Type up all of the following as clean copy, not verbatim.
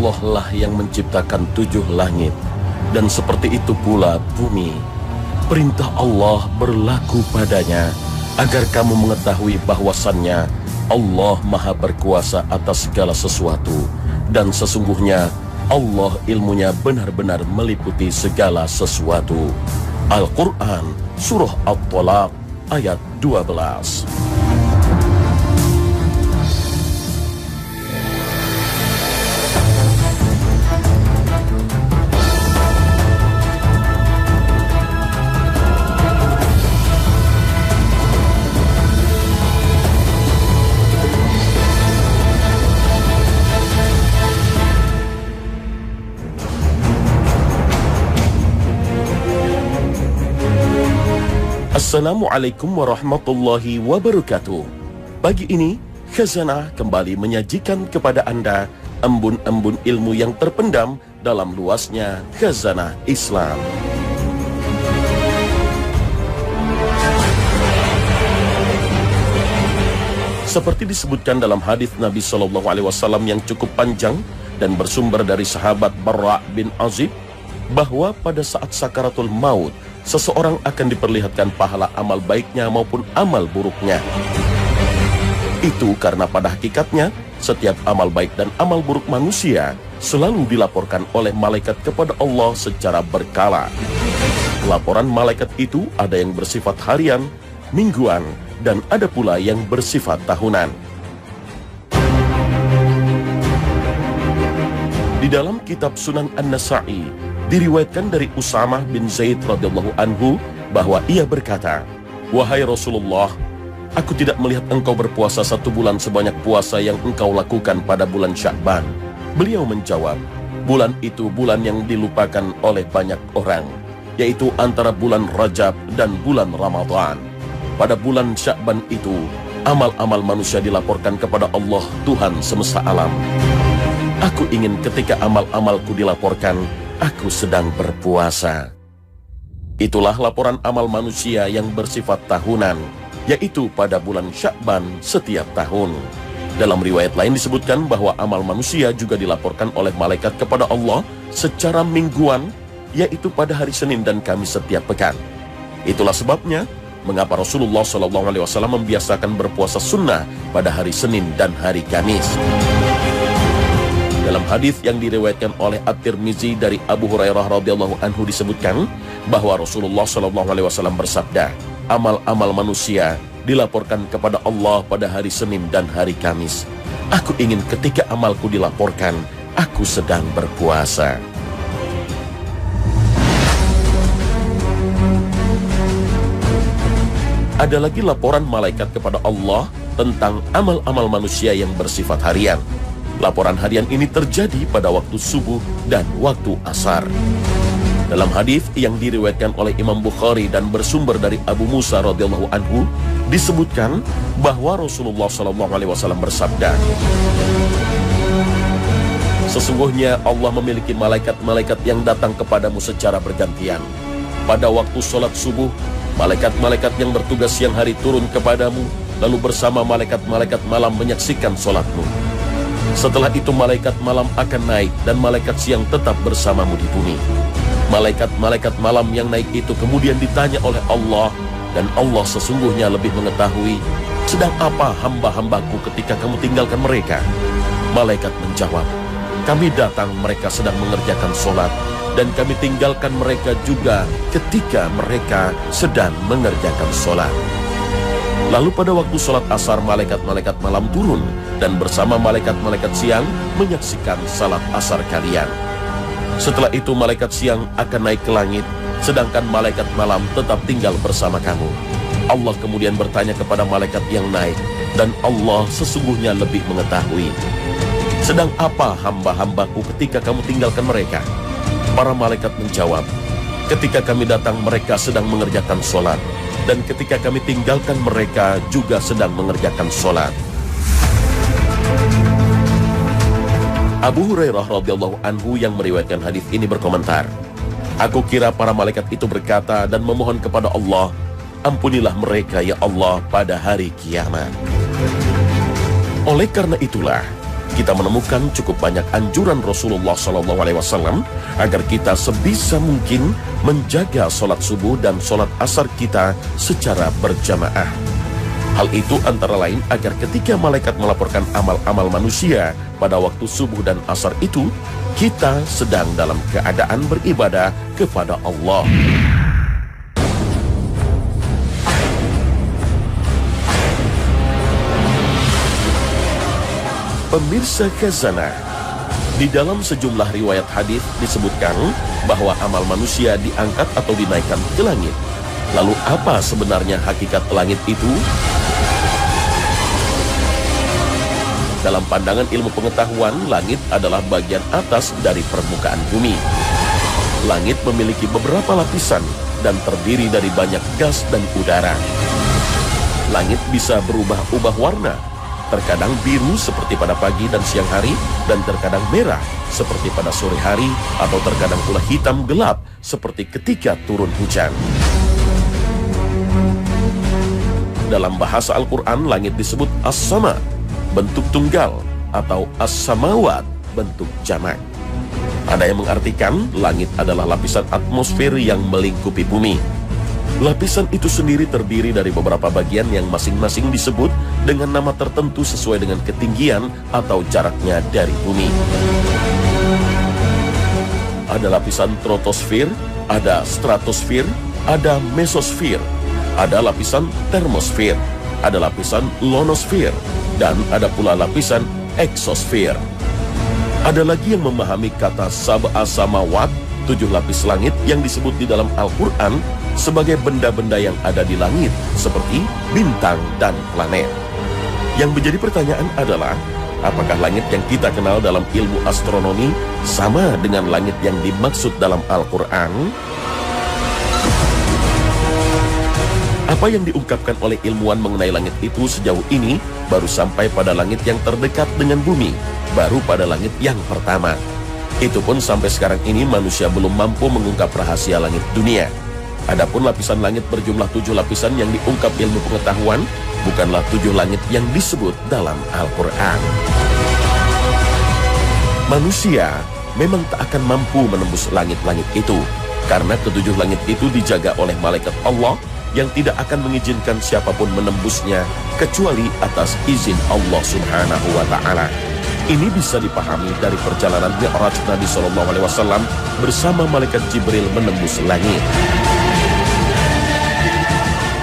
Allah lah yang menciptakan 7 langit, dan seperti itu pula bumi. Perintah Allah berlaku padanya, agar kamu mengetahui bahwasannya Allah Maha Berkuasa atas segala sesuatu, dan sesungguhnya Allah ilmunya benar-benar meliputi segala sesuatu. Al-Quran, Surah At-Tolaq, ayat 12. Assalamualaikum warahmatullahi wabarakatuh. Pagi ini, Khazanah kembali menyajikan kepada Anda embun-embun ilmu yang terpendam dalam luasnya Khazanah Islam. Seperti disebutkan dalam hadis Nabi SAW yang cukup panjang dan bersumber dari sahabat Barra' bin Azib, bahwa pada saat sakaratul maut, seseorang akan diperlihatkan pahala amal baiknya maupun amal buruknya. Itu karena pada hakikatnya, setiap amal baik dan amal buruk manusia selalu dilaporkan oleh malaikat kepada Allah secara berkala. Laporan malaikat itu ada yang bersifat harian, mingguan, dan ada pula yang bersifat tahunan. Di dalam kitab Sunan An-Nasa'i, diriwayatkan dari Usamah bin Zaid radhiyallahu anhu bahwa ia berkata, "Wahai Rasulullah, aku tidak melihat engkau berpuasa 1 bulan sebanyak puasa yang engkau lakukan pada bulan Sya'ban." Beliau menjawab, "Bulan itu bulan yang dilupakan oleh banyak orang, yaitu antara bulan Rajab dan bulan Ramadan. Pada bulan Sya'ban itu, amal-amal manusia dilaporkan kepada Allah Tuhan semesta alam. Aku ingin ketika amal-amalku dilaporkan, aku sedang berpuasa." Itulah laporan amal manusia yang bersifat tahunan, yaitu pada bulan Sya'ban setiap tahun. Dalam riwayat lain disebutkan bahwa amal manusia juga dilaporkan oleh malaikat kepada Allah secara mingguan, yaitu pada hari Senin dan Kamis setiap pekan. Itulah sebabnya mengapa Rasulullah SAW membiasakan berpuasa sunnah pada hari Senin dan hari Kamis. Dalam hadis yang diriwayatkan oleh At-Tirmizi dari Abu Hurairah radhiyallahu anhu disebutkan bahwa Rasulullah SAW bersabda, "Amal-amal manusia dilaporkan kepada Allah pada hari Senin dan hari Kamis. Aku ingin ketika amalku dilaporkan, aku sedang berpuasa." Ada lagi laporan malaikat kepada Allah tentang amal-amal manusia yang bersifat harian. Laporan harian ini terjadi pada waktu subuh dan waktu asar. Dalam hadis yang diriwayatkan oleh Imam Bukhari dan bersumber dari Abu Musa radhiyallahu anhu, disebutkan bahwa Rasulullah SAW bersabda, "Sesungguhnya Allah memiliki malaikat-malaikat yang datang kepadamu secara bergantian. Pada waktu sholat subuh, malaikat-malaikat yang bertugas siang hari turun kepadamu, lalu bersama malaikat-malaikat malam menyaksikan sholatmu. Setelah itu malaikat malam akan naik dan malaikat siang tetap bersamamu di bumi. Malaikat-malaikat malam yang naik itu kemudian ditanya oleh Allah, dan Allah sesungguhnya lebih mengetahui sedang apa hamba-hambaku ketika kamu tinggalkan mereka." Malaikat menjawab, "Kami datang mereka sedang mengerjakan sholat, dan kami tinggalkan mereka juga ketika mereka sedang mengerjakan sholat." Lalu pada waktu sholat asar, malaikat-malaikat malam turun dan bersama malaikat-malaikat siang menyaksikan salat asar kalian. Setelah itu malaikat siang akan naik ke langit, sedangkan malaikat malam tetap tinggal bersama kamu. Allah kemudian bertanya kepada malaikat yang naik, dan Allah sesungguhnya lebih mengetahui sedang apa hamba-hambaku ketika kamu tinggalkan mereka. Para malaikat menjawab, "Ketika kami datang mereka sedang mengerjakan sholat, dan ketika kami tinggalkan mereka juga sedang mengerjakan sholat." Abu Hurairah radhiyallahu anhu yang meriwayatkan hadis ini berkomentar, "Aku kira para malaikat itu berkata dan memohon kepada Allah, 'Ampunilah mereka ya Allah pada hari kiamat.'" Oleh karena itulah, kita menemukan cukup banyak anjuran Rasulullah SAW agar kita sebisa mungkin menjaga sholat subuh dan sholat asar kita secara berjamaah. Hal itu antara lain agar ketika malaikat melaporkan amal-amal manusia pada waktu subuh dan asar itu, kita sedang dalam keadaan beribadah kepada Allah. Pemirsa Khazanah, di dalam sejumlah riwayat hadis disebutkan bahwa amal manusia diangkat atau dinaikkan ke langit. Lalu apa sebenarnya hakikat langit itu? Dalam pandangan ilmu pengetahuan, langit adalah bagian atas dari permukaan bumi. Langit memiliki beberapa lapisan dan terdiri dari banyak gas dan udara. Langit bisa berubah-ubah warna, terkadang biru seperti pada pagi dan siang hari, dan terkadang merah seperti pada sore hari, atau terkadang pula hitam gelap seperti ketika turun hujan. Dalam bahasa Al-Quran, langit disebut as-sama, bentuk tunggal, atau as-samawat, bentuk jamak. Ada yang mengartikan langit adalah lapisan atmosfer yang melingkupi bumi. Lapisan itu sendiri terdiri dari beberapa bagian yang masing-masing disebut dengan nama tertentu sesuai dengan ketinggian atau jaraknya dari bumi. Ada lapisan troposfer, ada stratosfer, ada mesosfer, ada lapisan termosfer, ada lapisan ionosfer, dan ada pula lapisan eksosfer. Ada lagi yang memahami kata sab'a samawat, 7 lapis langit yang disebut di dalam Al-Quran sebagai benda-benda yang ada di langit, seperti bintang dan planet. Yang menjadi pertanyaan adalah, apakah langit yang kita kenal dalam ilmu astronomi sama dengan langit yang dimaksud dalam Al-Quran? Apa yang diungkapkan oleh ilmuwan mengenai langit itu sejauh ini baru sampai pada langit yang terdekat dengan bumi, baru pada langit yang pertama. Itu pun sampai sekarang ini manusia belum mampu mengungkap rahasia langit dunia. Adapun lapisan langit berjumlah 7 lapisan yang diungkap ilmu pengetahuan, bukanlah 7 langit yang disebut dalam Al-Quran. Manusia memang tak akan mampu menembus langit-langit itu, karena ke-7 langit itu dijaga oleh malaikat Allah yang tidak akan mengizinkan siapapun menembusnya kecuali atas izin Allah Subhanahu wa Ta'ala. Ini bisa dipahami dari perjalanan Mi'raj Nabi SAW bersama malaikat Jibril menembus langit.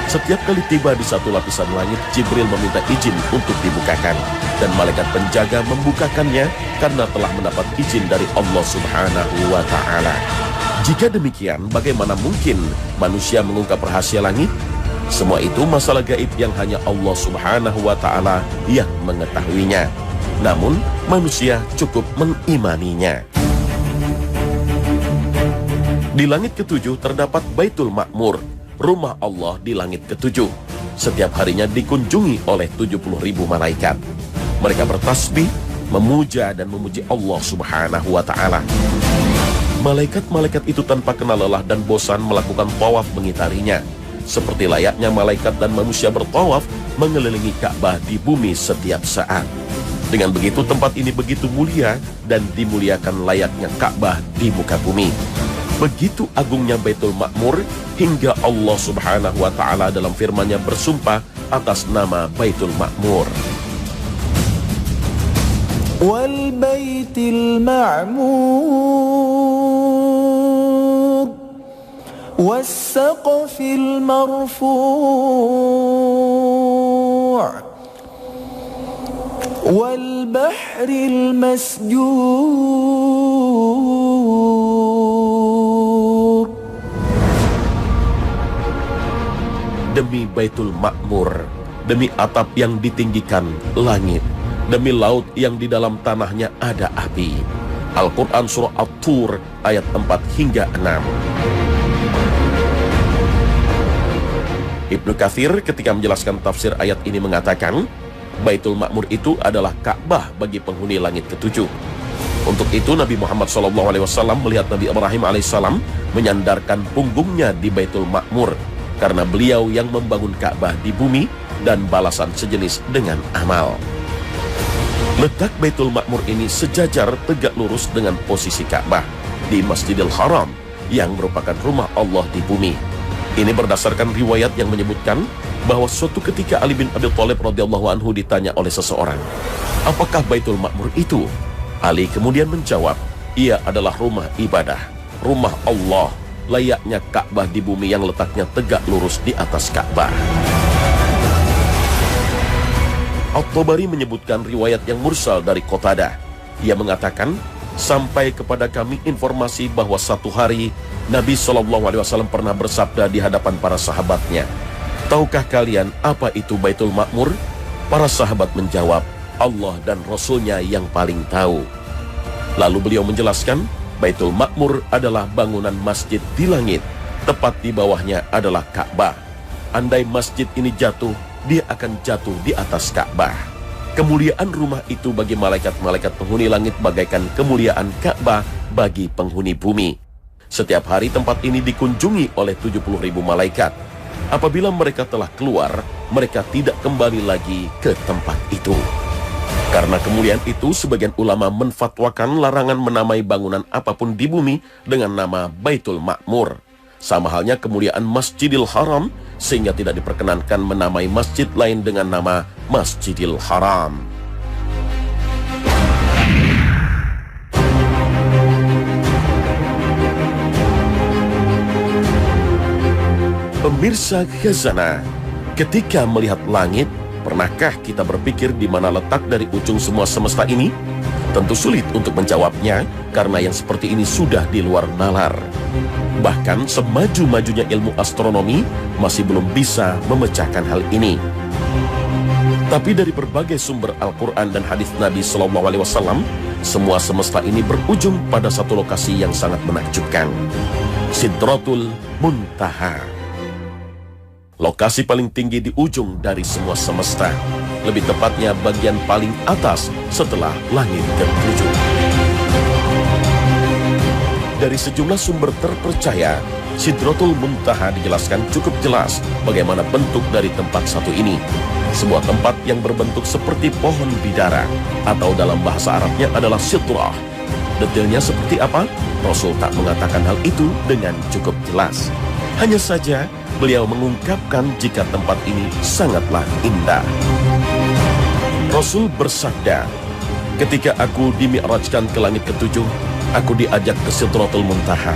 Setiap kali tiba di satu lapisan langit, Jibril meminta izin untuk dibukakan, dan malaikat penjaga membukakannya karena telah mendapat izin dari Allah Subhanahu wa Ta'ala. Jika demikian, bagaimana mungkin manusia mengungkap rahasia langit? Semua itu masalah gaib yang hanya Allah Subhanahu wa Ta'ala yang mengetahuinya. Namun, manusia cukup mengimaninya. Di langit ke-7 terdapat Baitul Ma'mur, rumah Allah di langit ke-7. Setiap harinya dikunjungi oleh 70.000 malaikat. Mereka bertasbih, memuja dan memuji Allah Subhanahu wa Ta'ala. Malaikat-malaikat itu tanpa kenal lelah dan bosan melakukan tawaf mengitarinya, seperti layaknya malaikat dan manusia bertawaf mengelilingi Ka'bah di bumi setiap saat. Dengan begitu tempat ini begitu mulia dan dimuliakan layaknya Ka'bah di muka bumi. Begitu agungnya Baitul Ma'mur hingga Allah Subhanahu wa Ta'ala dalam firman-Nya bersumpah atas nama Baitul Ma'mur. Wal Baitil Ma'mur was Saqfil Marfu' wal Bahril Masjur. Demi Baitul Ma'mur, demi atap yang ditinggikan langit, demi laut yang di dalam tanahnya ada api. Al-Quran Surah At-Tur ayat 4 hingga 6. Ibnu Katsir ketika menjelaskan tafsir ayat ini mengatakan, Baitul Ma'mur itu adalah Ka'bah bagi penghuni langit ke-7. Untuk itu Nabi Muhammad SAW melihat Nabi Ibrahim AS menyandarkan punggungnya di Baitul Ma'mur, karena beliau yang membangun Ka'bah di bumi dan balasan sejenis dengan amal. Letak Baitul Ma'mur ini sejajar tegak lurus dengan posisi Ka'bah di Masjidil Haram yang merupakan rumah Allah di bumi. Ini berdasarkan riwayat yang menyebutkan bahwa suatu ketika Ali bin Abi Thalib radhiyallahu anhu ditanya oleh seseorang, "Apakah Baitul Ma'mur itu?" Ali kemudian menjawab, "Ia adalah rumah ibadah, rumah Allah, layaknya Ka'bah di bumi yang letaknya tegak lurus di atas Ka'bah." At-Tabari menyebutkan riwayat yang mursal dari Qatadah. Ia mengatakan, sampai kepada kami informasi bahwa satu hari Nabi SAW pernah bersabda di hadapan para sahabatnya, "Tahukah kalian apa itu Baitul Ma'mur?" Para sahabat menjawab, "Allah dan Rasulnya yang paling tahu." Lalu beliau menjelaskan, Baitul Ma'mur adalah bangunan masjid di langit, tepat di bawahnya adalah Ka'bah. Andai masjid ini jatuh, dia akan jatuh di atas Ka'bah. Kemuliaan rumah itu bagi malaikat-malaikat penghuni langit bagaikan kemuliaan Ka'bah bagi penghuni bumi. Setiap hari tempat ini dikunjungi oleh 70.000 malaikat. Apabila mereka telah keluar, mereka tidak kembali lagi ke tempat itu. Karena kemuliaan itu, sebagian ulama menfatwakan larangan menamai bangunan apapun di bumi dengan nama Baitul Ma'mur. Sama halnya kemuliaan Masjidil Haram, sehingga tidak diperkenankan menamai masjid lain dengan nama Masjidil Haram. Pemirsa Khazanah, ketika melihat langit, pernahkah kita berpikir di mana letak dari ujung semua semesta ini? Tentu sulit untuk menjawabnya, karena yang seperti ini sudah di luar nalar. Bahkan semaju-majunya ilmu astronomi masih belum bisa memecahkan hal ini. Tapi dari berbagai sumber Al-Quran dan hadis Nabi SAW, semua semesta ini berujung pada satu lokasi yang sangat menakjubkan, Sidratul Muntaha. Lokasi paling tinggi di ujung dari semua semesta, lebih tepatnya bagian paling atas setelah langit ketujuh. Dari sejumlah sumber terpercaya, Sidratul Muntaha dijelaskan cukup jelas bagaimana bentuk dari tempat satu ini. Sebuah tempat yang berbentuk seperti pohon bidara, atau dalam bahasa Arabnya adalah sidrah. Detailnya seperti apa? Rasul tak mengatakan hal itu dengan cukup jelas. Hanya saja beliau mengungkapkan jika tempat ini sangatlah indah. Rasul bersabda, "Ketika aku dimi'rajkan ke langit ketujuh, aku diajak ke Sidratul Muntaha.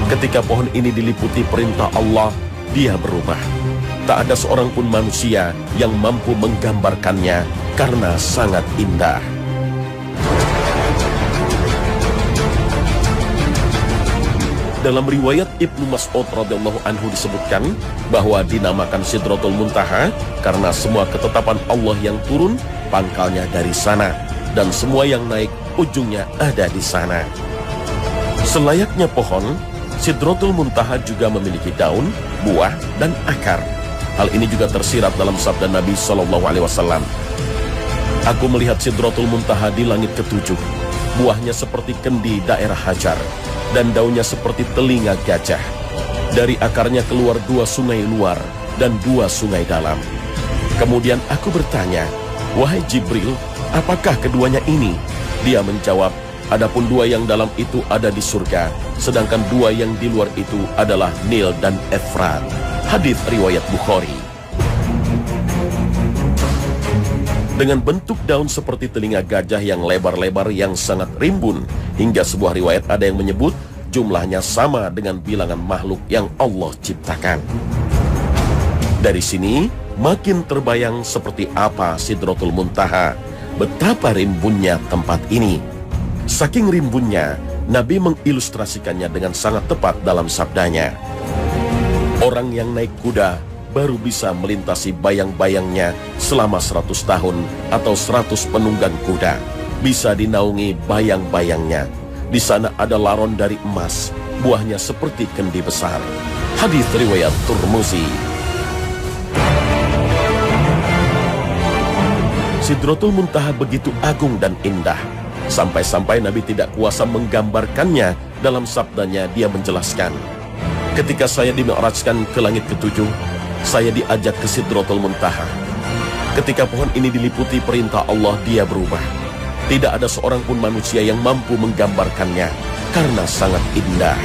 Ketika pohon ini diliputi perintah Allah, dia berubah. Tak ada seorang pun manusia yang mampu menggambarkannya karena sangat indah." Dalam riwayat Ibnu Mas'ud radhiyallahu anhu disebutkan bahwa dinamakan Sidratul Muntaha karena semua ketetapan Allah yang turun pangkalnya dari sana, dan semua yang naik ujungnya ada di sana. Selayaknya pohon, Sidratul Muntaha juga memiliki daun, buah, dan akar. Hal ini juga tersirat dalam sabda Nabi SAW. "Aku melihat Sidratul Muntaha di langit ketujuh. Buahnya seperti kendi daerah Hajar, dan daunnya seperti telinga gajah. Dari akarnya keluar 2 sungai luar dan 2 sungai dalam." Kemudian aku bertanya, "Wahai Jibril, apakah keduanya ini?" Dia menjawab, "Adapun 2 yang dalam itu ada di surga, sedangkan 2 yang di luar itu adalah Nil dan Efrat." Hadits riwayat Bukhari. Dengan bentuk daun seperti telinga gajah yang lebar-lebar yang sangat rimbun, hingga sebuah riwayat ada yang menyebut jumlahnya sama dengan bilangan makhluk yang Allah ciptakan. Dari sini makin terbayang seperti apa Sidratul Muntaha, betapa rimbunnya tempat ini. Saking rimbunnya, Nabi mengilustrasikannya dengan sangat tepat dalam sabdanya, "Orang yang naik kuda baru bisa melintasi bayang-bayangnya selama 100 tahun atau 100 penunggang kuda. Bisa dinaungi bayang-bayangnya. Di sana ada laron dari emas, buahnya seperti kendi besar." Hadits riwayat Turmuzi. Sidratul Muntaha begitu agung dan indah, sampai-sampai Nabi tidak kuasa menggambarkannya. Dalam sabdanya dia menjelaskan, "Ketika saya dimi'rajkan ke langit ketujuh, saya diajak ke Sidratul Muntaha. Ketika pohon ini diliputi perintah Allah, dia berubah. Tidak ada seorang pun manusia yang mampu menggambarkannya karena sangat indah.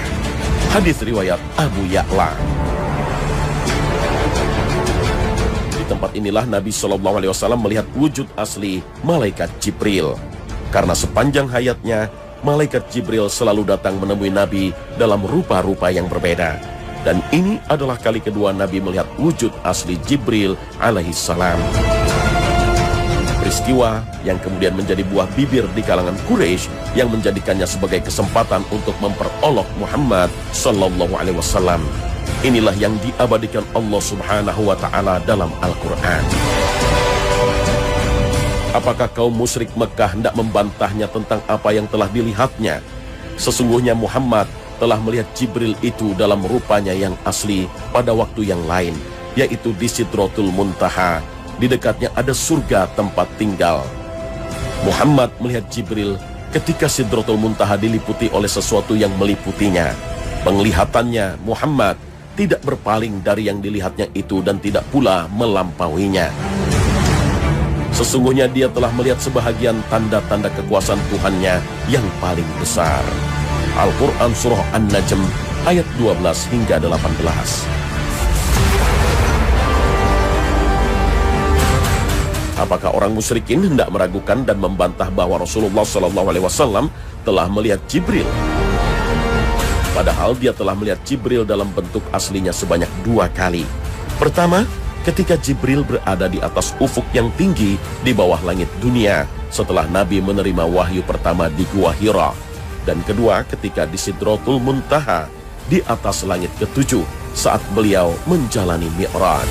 Hadis riwayat Abu Ya'la. Di tempat inilah Nabi SAW melihat wujud asli malaikat Jibril. Karena sepanjang hayatnya, malaikat Jibril selalu datang menemui Nabi dalam rupa-rupa yang berbeda. Dan ini adalah kali kedua Nabi melihat wujud asli Jibril alaihissalam. Peristiwa yang kemudian menjadi buah bibir di kalangan Quraisy yang menjadikannya sebagai kesempatan untuk memperolok Muhammad sallallahu alaihi wasallam. Inilah yang diabadikan Allah Subhanahu wa taala dalam Al-Qur'an. Apakah kaum musyrik Mekah hendak membantahnya tentang apa yang telah dilihatnya? Sesungguhnya Muhammad telah melihat Jibril itu dalam rupanya yang asli pada waktu yang lain, yaitu di Sidratul Muntaha. Di dekatnya ada surga tempat tinggal. Muhammad melihat Jibril ketika Sidratul Muntaha diliputi oleh sesuatu yang meliputinya. Penglihatannya Muhammad tidak berpaling dari yang dilihatnya itu dan tidak pula melampauinya. Sesungguhnya dia telah melihat sebahagian tanda-tanda kekuasaan Tuhannya yang paling besar. Al-Quran Surah An-Najm ayat 12 hingga 18. Apakah orang musyrikin hendak meragukan dan membantah bahwa Rasulullah SAW telah melihat Jibril? Padahal dia telah melihat Jibril dalam bentuk aslinya sebanyak 2 kali. Pertama, ketika Jibril berada di atas ufuk yang tinggi di bawah langit dunia setelah Nabi menerima wahyu pertama di Gua Hira. Dan kedua, ketika di Sidratul Muntaha di atas langit ke-7 saat beliau menjalani Mi'raj.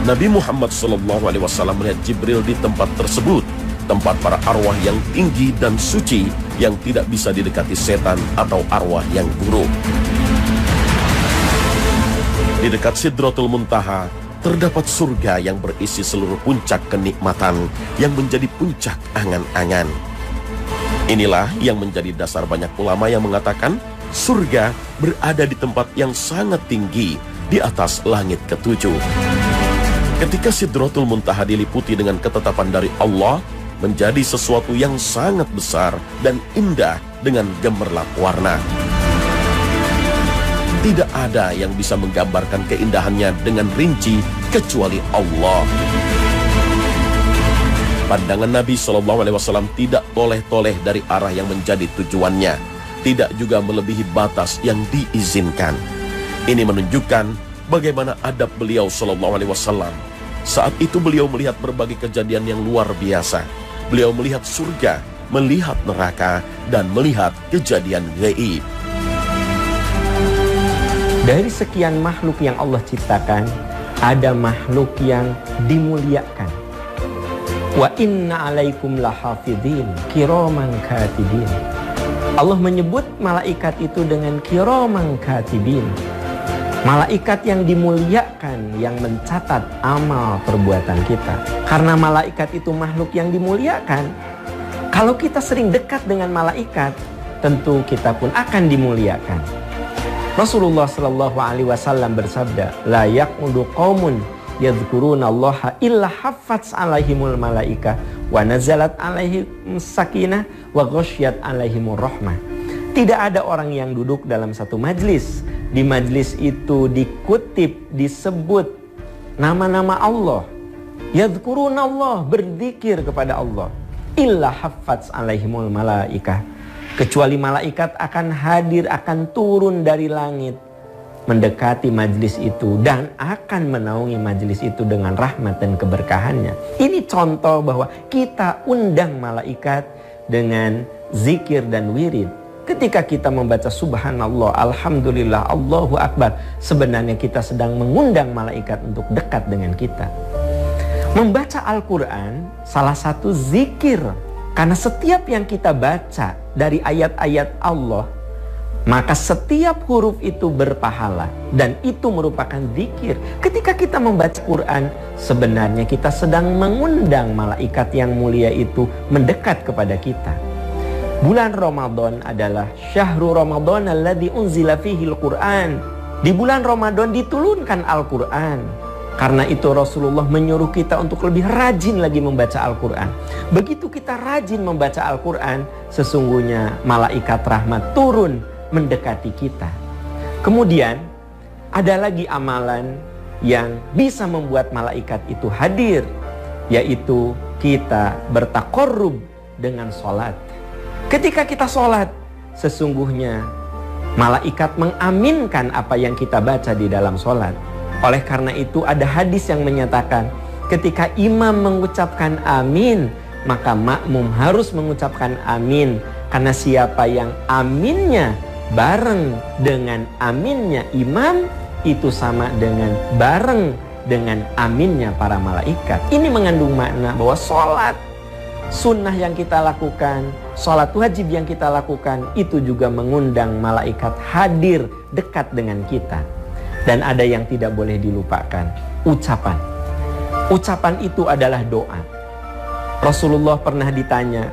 Nabi Muhammad SAW melihat Jibril di tempat tersebut, tempat para arwah yang tinggi dan suci yang tidak bisa didekati setan atau arwah yang buruk. Di dekat Sidratul Muntaha terdapat surga yang berisi seluruh puncak kenikmatan yang menjadi puncak angan-angan. Inilah yang menjadi dasar banyak ulama yang mengatakan surga berada di tempat yang sangat tinggi di atas langit ke-7. Ketika Sidratul Muntaha diliputi dengan ketetapan dari Allah, menjadi sesuatu yang sangat besar dan indah dengan gemerlap warna. Tidak ada yang bisa menggambarkan keindahannya dengan rinci kecuali Allah. Pandangan Nabi SAW tidak toleh-toleh dari arah yang menjadi tujuannya, tidak juga melebihi batas yang diizinkan. Ini menunjukkan bagaimana adab beliau SAW. Saat itu beliau melihat berbagai kejadian yang luar biasa. Beliau melihat surga, melihat neraka, dan melihat kejadian gaib. Dari sekian makhluk yang Allah ciptakan, ada makhluk yang dimuliakan. Wa inna alaikum lahafidhin kiraman katibin. Allah menyebut malaikat itu dengan kiraman katibin. Malaikat yang dimuliakan, yang mencatat amal perbuatan kita. Karena malaikat itu makhluk yang dimuliakan, kalau kita sering dekat dengan malaikat, tentu kita pun akan dimuliakan. Rasulullah SAW bersabda, la yaqudu qaumun yadhkurunallaha illa haffaz alaihimul malaika wa nazalat alaihim sakinah wa ghasyiyat alaihimur rahmah. Tidak ada orang yang duduk dalam satu majlis, di majlis itu dikutip, disebut nama-nama Allah, yadhkurunallah, berzikir kepada Allah, illa haffaz alaihimul malaika, kecuali malaikat akan hadir, akan turun dari langit mendekati majlis itu dan akan menaungi majlis itu dengan rahmat dan keberkahannya. Ini contoh bahwa kita undang malaikat dengan zikir dan wirid. Ketika kita membaca subhanallah, alhamdulillah, Allahu akbar, sebenarnya kita sedang mengundang malaikat untuk dekat dengan kita. Membaca Al-Quran salah satu zikir, karena setiap yang kita baca dari ayat-ayat Allah, maka setiap huruf itu berpahala dan itu merupakan zikir. Ketika kita membaca Quran, sebenarnya kita sedang mengundang malaikat yang mulia itu mendekat kepada kita. Bulan Ramadan adalah syahrul Ramadan alladzi unzila fihil Quran. Di bulan Ramadan diturunkan Al-Quran. Karena itu Rasulullah menyuruh kita untuk lebih rajin lagi membaca Al-Quran. Begitu kita rajin membaca Al-Quran, sesungguhnya malaikat rahmat turun mendekati kita. Kemudian ada lagi amalan yang bisa membuat malaikat itu hadir, yaitu kita bertaqarrub dengan sholat. Ketika kita sholat, sesungguhnya malaikat mengaminkan apa yang kita baca di dalam sholat. Oleh karena itu ada hadis yang menyatakan ketika imam mengucapkan amin, maka makmum harus mengucapkan amin. Karena siapa yang aminnya bareng dengan aminnya imam, itu sama dengan bareng dengan aminnya para malaikat. Ini mengandung makna bahwa sholat sunnah yang kita lakukan, sholat wajib yang kita lakukan, itu juga mengundang malaikat hadir dekat dengan kita. Dan ada yang tidak boleh dilupakan, ucapan. Ucapan itu adalah doa. Rasulullah pernah ditanya,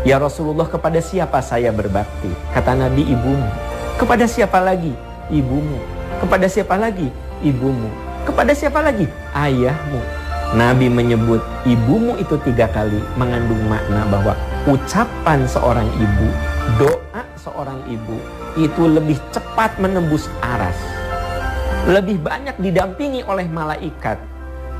"Ya Rasulullah, kepada siapa saya berbakti?" Kata Nabi, "Ibumu." "Kepada siapa lagi?" "Ibumu." "Kepada siapa lagi?" "Ibumu." "Kepada siapa lagi?" "Ayahmu." Nabi menyebut ibumu itu 3 kali, mengandung makna bahwa ucapan seorang ibu, doa seorang ibu itu lebih cepat menembus aras, lebih banyak didampingi oleh malaikat.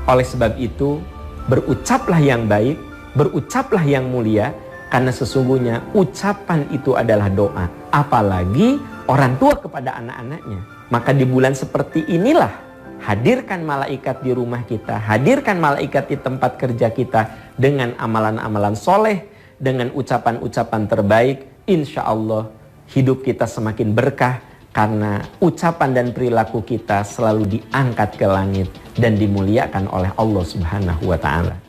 Oleh sebab itu, berucaplah yang baik, berucaplah yang mulia, karena sesungguhnya ucapan itu adalah doa. Apalagi orang tua kepada anak-anaknya. Maka di bulan seperti inilah, hadirkan malaikat di rumah kita, hadirkan malaikat di tempat kerja kita dengan amalan-amalan soleh, dengan ucapan-ucapan terbaik. Insya Allah hidup kita semakin berkah, karena ucapan dan perilaku kita selalu diangkat ke langit dan dimuliakan oleh Allah Subhanahu wa ta'ala.